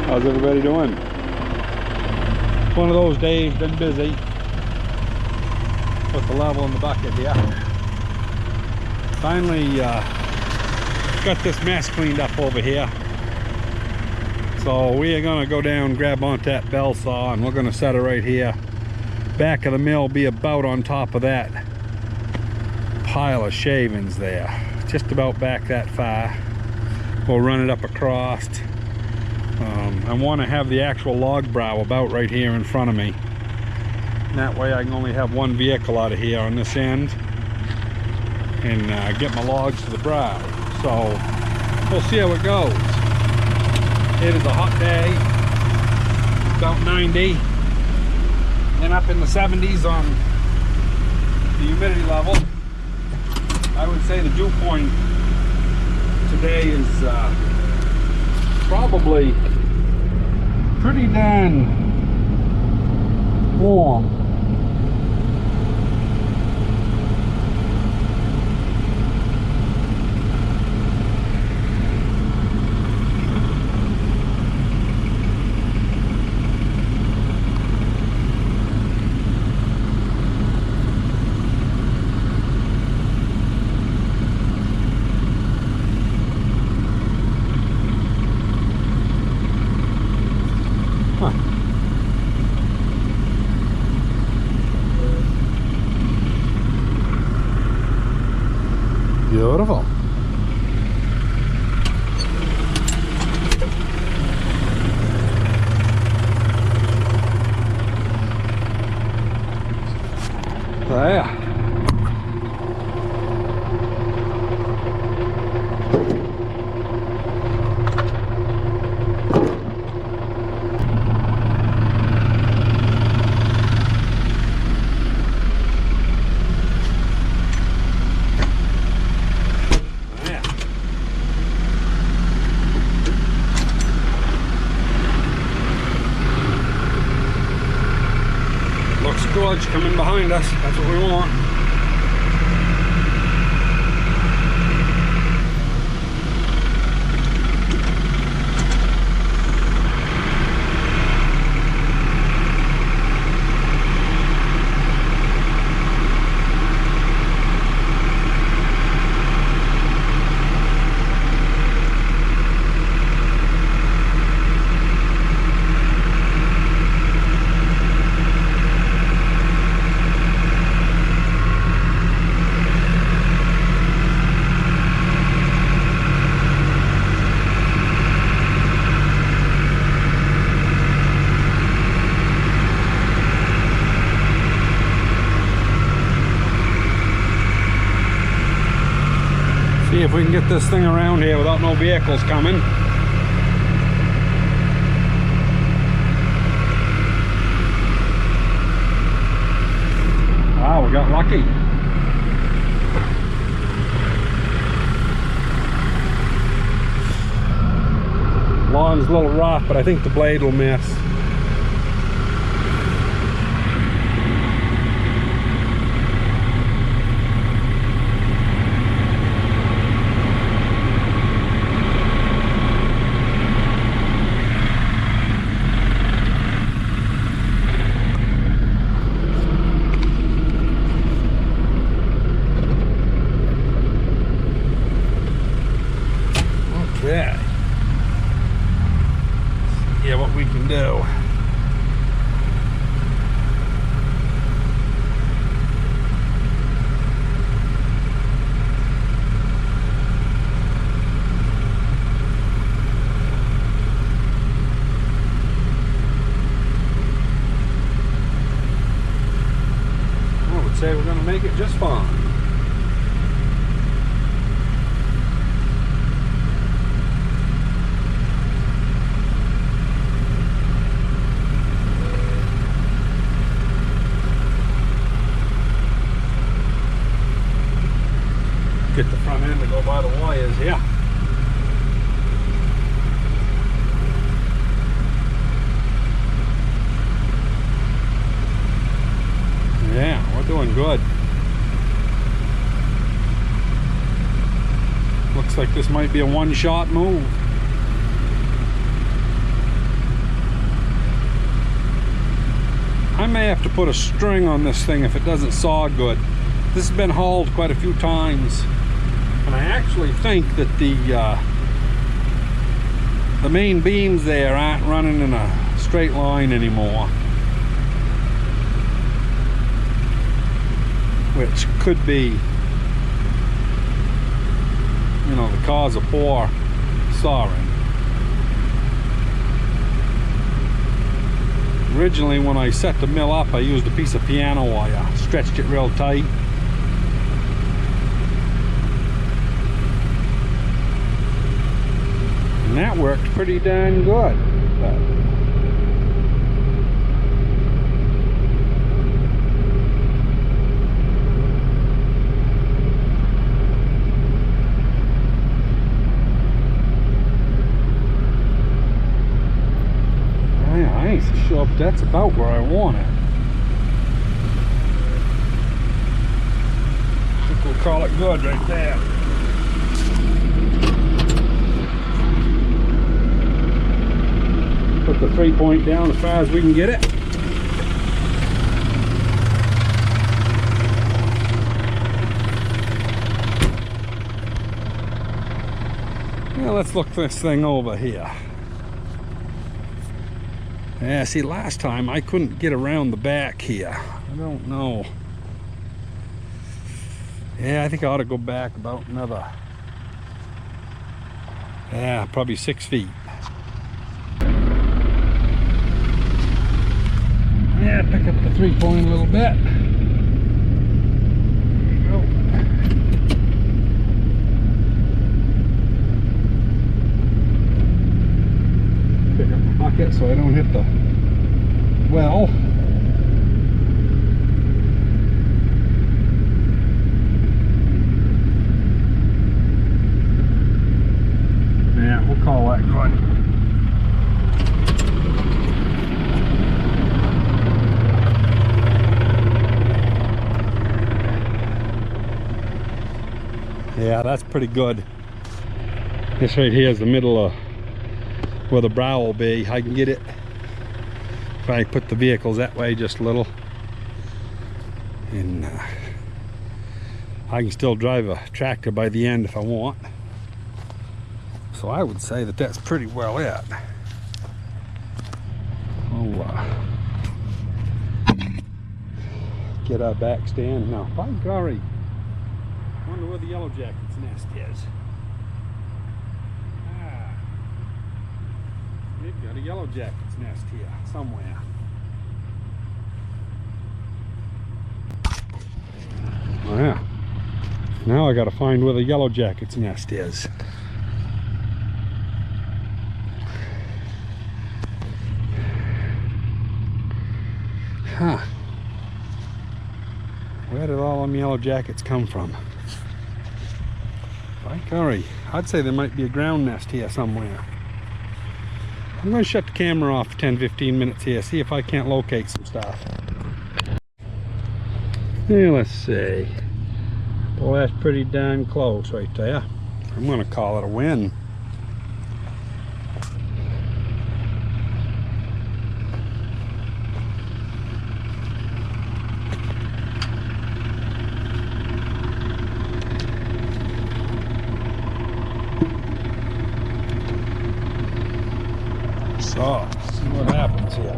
How's everybody doing? It's one of those days, been busy. Put the level in the bucket here. Finally got this mess cleaned up over here. So we are gonna go down, grab onto that bell saw, and we're gonna set it right here. Back of the mill be about on top of that pile of shavings there. Just about back that far. We'll run it up across. I want to have the actual log brow about right here in front of me. And that way I can only have one vehicle out of here on this end and get my logs to the brow. So we'll see how it goes. It is a hot day, about 90 and up in the 70s on the humidity level. I would say the dew point today is probably pretty darn warm. Beautiful. There. Sludge coming behind us, that's what we want. See if we can get this thing around here without no vehicles coming. Ah, we got lucky. Lawn's a little rough, but I think the blade will miss. Okay. Yeah, what we can do. I would say we're going to make it just fine. Get the front end to go by the wires here. Yeah, we're doing good. Looks like this might be a one-shot move. may have to put a string on this thing if it doesn't saw good. This has been hauled quite a few times, and I actually think that the main beams there aren't running in a straight line anymore, which could be, you know, the cause of poor sawing. Originally, when I set the mill up, I used a piece of piano wire, stretched it real tight. And that worked pretty darn good. I ain't so sure, but that's about where I want it. I think we'll call it good right there. Put the 3-point down as far as we can get it. Now let's look this thing over here. Yeah, see, last time I couldn't get around the back here. I don't know. Yeah, I think I ought to go back about another, yeah, probably 6 feet. Yeah, pick up the 3-point a little bit. There you go. Pick up my bucket so I don't hit the well. Yeah, we'll call that good. Yeah, that's pretty good. This right here is the middle of where the brow will be. I can get it if I put the vehicles that way just a little, and I can still drive a tractor by the end if I want. So I would say that that's pretty well it. Oh, get our back stand now. By golly, I wonder where the yellow jacket's nest is. We've got a yellow jacket's nest here somewhere. Oh yeah. Now I gotta find where the yellow jacket's nest is. Huh. Where did all them yellow jackets come from? By golly, I'd say there might be a ground nest here somewhere. I'm going to shut the camera off for 10-15 minutes here, see if I can't locate some stuff. Yeah, let's see. Well, that's pretty darn close right there. I'm going to call it a win. So, see what happens here.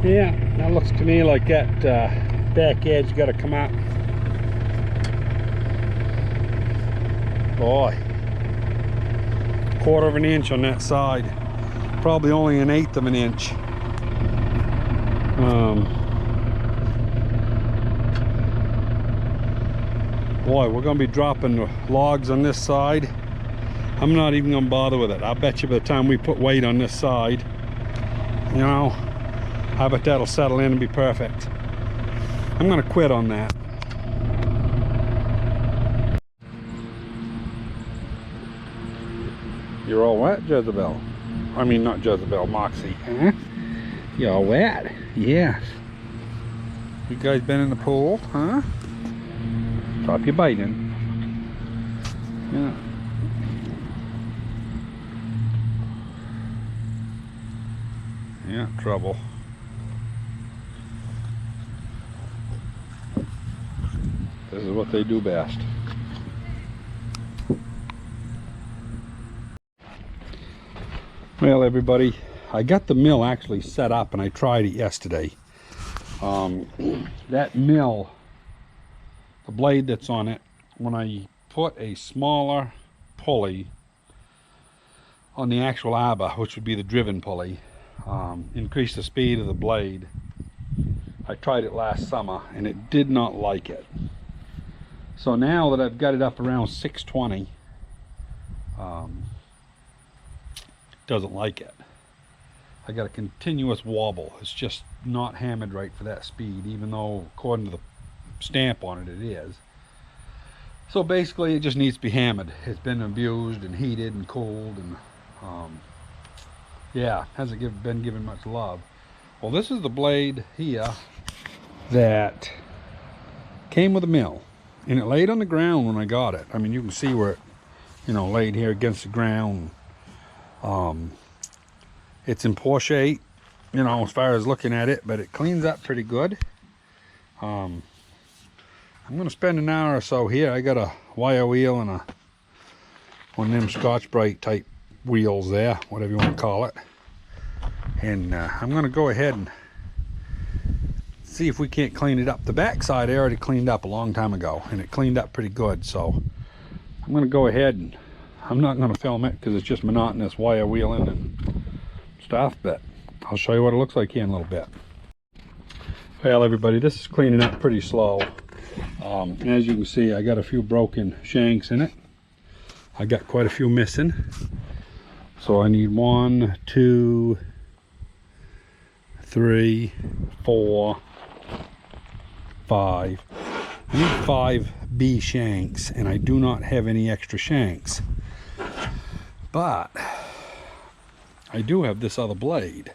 Yeah, that looks to me like that back edge got to come out. Boy, 1/4 of an inch on that side. Probably only 1/8 of an inch. Boy, we're gonna be dropping the logs on this side. I'm not even gonna bother with it. I bet you by the time we put weight on this side, you know, I bet that'll settle in and be perfect. I'm gonna quit on that. You're all wet, Jezebel. I mean, not Jezebel, Moxie. Huh? You're all wet? Yes. You guys been in the pool, huh? Stop your biting. Yeah. Yeah, trouble. This is what they do best. Well, everybody, I got the mill actually set up and I tried it yesterday. That mill, the blade that's on it, when I put a smaller pulley on the actual arbor, which would be the driven pulley, increase the speed of the blade. I tried it last summer and it did not like it. So now that I've got it up around 620, doesn't like it. I got a continuous wobble. It's just not hammered right for that speed, even though according to the stamp on it, it is. So basically it just needs to be hammered. It's been abused and heated and cooled, and yeah, hasn't been given much love. Well, this is the blade here that came with a mill, and it laid on the ground when I got it. I mean, you can see where it, you know, laid here against the ground. It's in poor shape, you know, as far as looking at it, but it cleans up pretty good. I'm gonna spend an hour or so here. I got a wire wheel and one of them Scotch-Brite type wheels there, whatever you want to call it. And I'm gonna go ahead and see if we can't clean it up. The backside I already cleaned up a long time ago, and it cleaned up pretty good. So I'm gonna go ahead, and I'm not gonna film it because it's just monotonous wire wheeling and stuff, but I'll show you what it looks like here in a little bit. Well, everybody, this is cleaning up pretty slow. As you can see, I got a few broken shanks in it. I got quite a few missing. So I need 1, 2, 3, 4, 5. I need 5 B shanks, and I do not have any extra shanks. But I do have this other blade,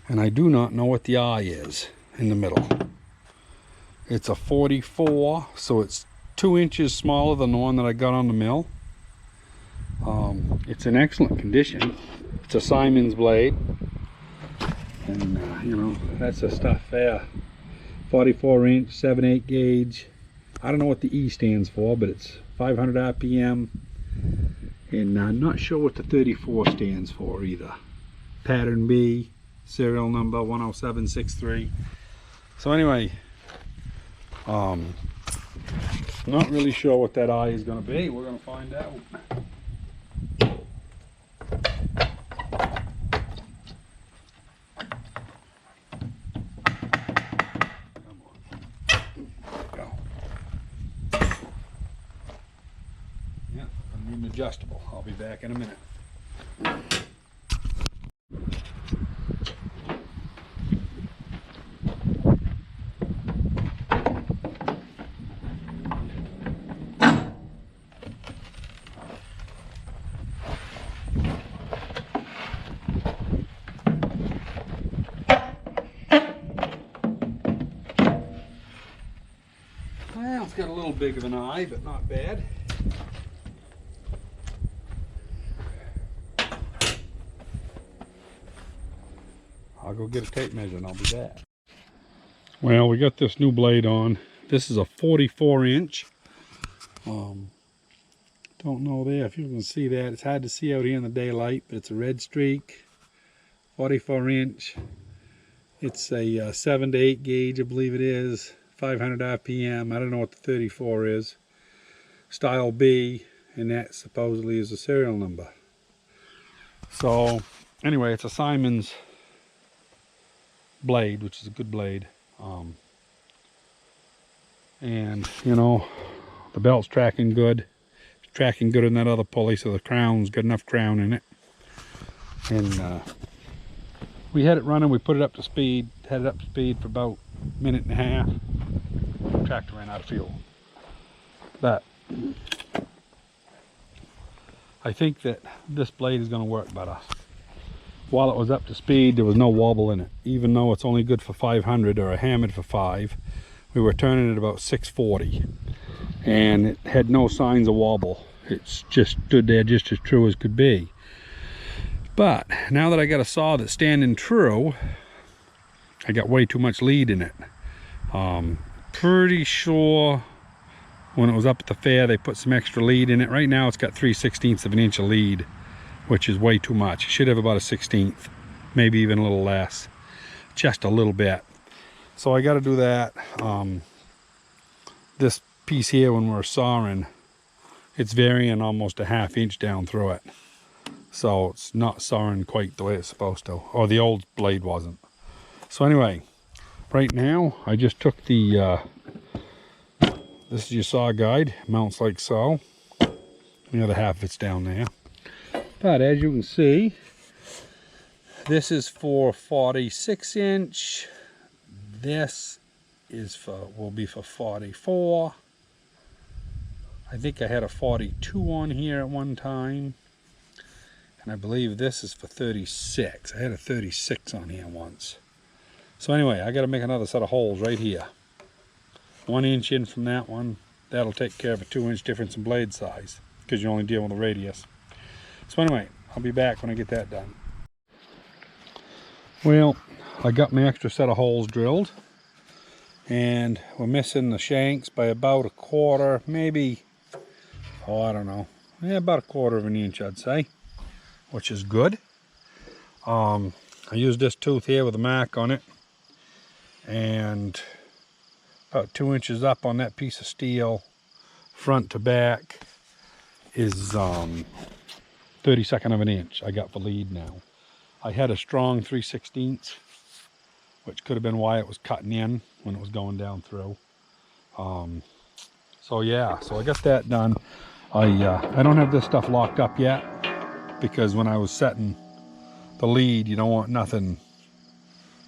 and I do not know what the eye is in the middle. It's a 44, so it's 2 inches smaller than the one that I got on the mill. It's in excellent condition. It's a Simon's blade, and you know, that's the stuff there. 44 inch, 7/8 gauge. I don't know what the E stands for, but it's 500 RPM. And I'm not sure what the 34 stands for either. Pattern B, serial number 10763. So anyway, not really sure what that eye is going to be. We're going to find out. Come on. There we go. Yeah, I need an adjustable. I'll be back in a minute. Well, it's got a little big of an eye, but not bad. I'll go get a tape measure and I'll be back. Well, we got this new blade on. This is a 44 inch. Don't know there if you can see that. It's hard to see out here in the daylight, but it's a red streak. 44 inch. It's a 7 to 8 gauge, I believe it is. 500 RPM. I don't know what the 34 is. Style B, and that supposedly is a serial number. So anyway, it's a Simon's blade, which is a good blade. And you know, The belt's tracking good. It's tracking good in that other pulley, so the crown's got enough crown in it. And we had it running, we put it up to speed, had it up to speed for about a minute and a half. The tractor ran out of fuel. But I think that this blade is going to work better. While it was up to speed, there was no wobble in it. Even though it's only good for 500 or a hammered for 5, we were turning at about 640. And it had no signs of wobble. It's just stood there just as true as could be. But now that I got a saw that's standing true, I got way too much lead in it. Pretty sure when it was up at the fair they put some extra lead in it. Right now it's got 3/16 of an inch of lead, which is way too much. It should have about a 1/16, maybe even a little less, just a little bit. So I got to do that. This piece here, when we're sawing, it's varying almost a 1/2 inch down through it, so it's not sawing quite the way it's supposed to, or the old blade wasn't. So anyway, right now I just took the this is your saw guide, mounts like so. The other half of it's down there, but as you can see, this is for 46 inch. This is will be for 44. I think I had a 42 on here at one time, and I believe this is for 36. I had a 36 on here once. So anyway, I got to make another set of holes right here. 1 inch in from that one. That'll take care of a 2 inch difference in blade size, because you're only dealing with the radius. So anyway, I'll be back when I get that done. Well, I got my extra set of holes drilled, and we're missing the shanks by about 1/4, maybe, oh, I don't know, yeah, about 1/4 of an inch, I'd say, which is good. I used this tooth here with a mark on it, and about 2 inches up on that piece of steel, front to back, is 32nd of an inch I got for lead now. I had a strong 3/16, which could have been why it was cutting in when it was going down through. So yeah, so I got that done. I don't have this stuff locked up yet, because when I was setting the lead, you don't want nothing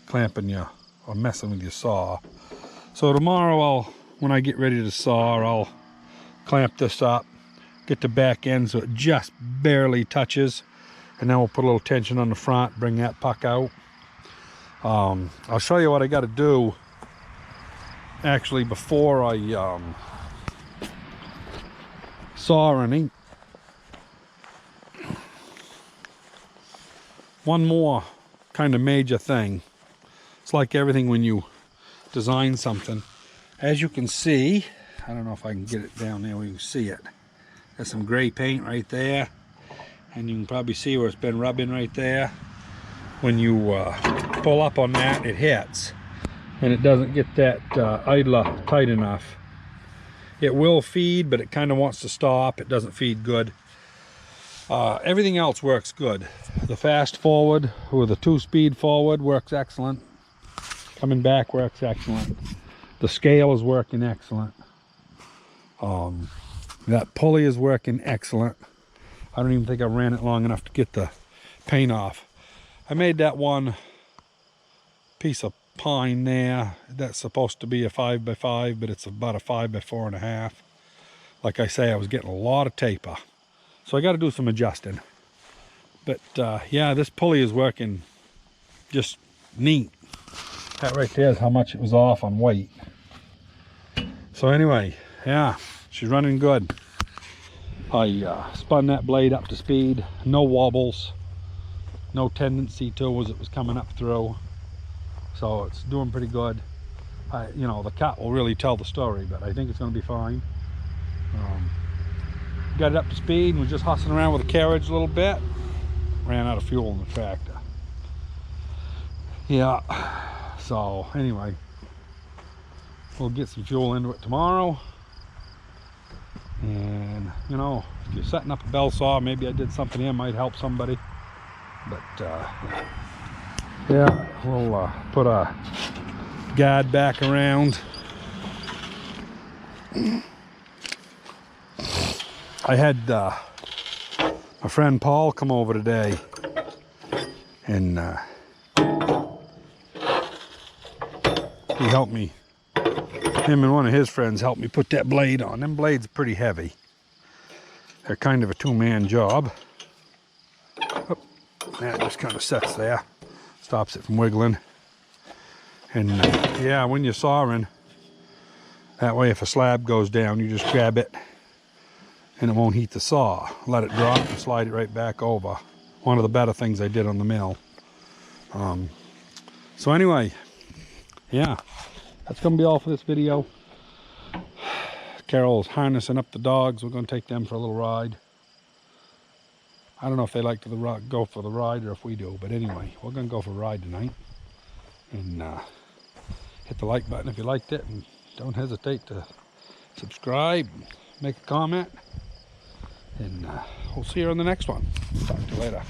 clamping you or messing with your saw. So tomorrow, when I get ready to saw, I'll clamp this up, get the back end so it just barely touches, and then we'll put a little tension on the front, bring that puck out. I'll show you what I got to do actually before I saw any. One more kind of major thing. It's like everything when you design something. As you can see, I don't know if I can get it down there where you can see it. There's some gray paint right there, and you can probably see where it's been rubbing right there. When you pull up on that, it hits, and it doesn't get that idler tight enough. It will feed, but it kind of wants to stop. It doesn't feed good. Everything else works good. The fast forward with the 2-speed forward works excellent. Coming back works excellent. The scale is working excellent. That pulley is working excellent. I don't even think I ran it long enough to get the paint off. I made that one piece of pine there. That's supposed to be a 5x5, but it's about a 5x4.5. Like I say, I was getting a lot of taper, so I got to do some adjusting. But yeah, this pulley is working just neat. That right there is how much it was off on weight. So anyway, yeah, she's running good. I spun that blade up to speed, no wobbles, no tendency to as it was coming up through, so it's doing pretty good. You know, the cut will really tell the story, but I think it's going to be fine. Got it up to speed, and we're just hustling around with the carriage a little bit. Ran out of fuel in the tractor. Yeah, so anyway, we'll get some fuel into it tomorrow. And you know, if you're setting up a bell saw, maybe I did something here might help somebody. But yeah, we'll put a guide back around. I had my friend Paul come over today, and he helped me. Him and one of his friends helped me put that blade on. Them blades are pretty heavy. They're kind of a two-man job. Oh, that just kind of sets there, stops it from wiggling. And yeah, when you're sawing, that way if a slab goes down, you just grab it and it won't heat the saw. Let it drop and slide it right back over. One of the better things I did on the mill. So anyway, yeah, that's gonna be all for this video. Carol's harnessing up the dogs. We're gonna take them for a little ride. I don't know if they like to go for the ride or if we do, but anyway, we're gonna go for a ride tonight. And hit the like button if you liked it, and don't hesitate to subscribe, make a comment, and we'll see you on the next one. Talk to you later.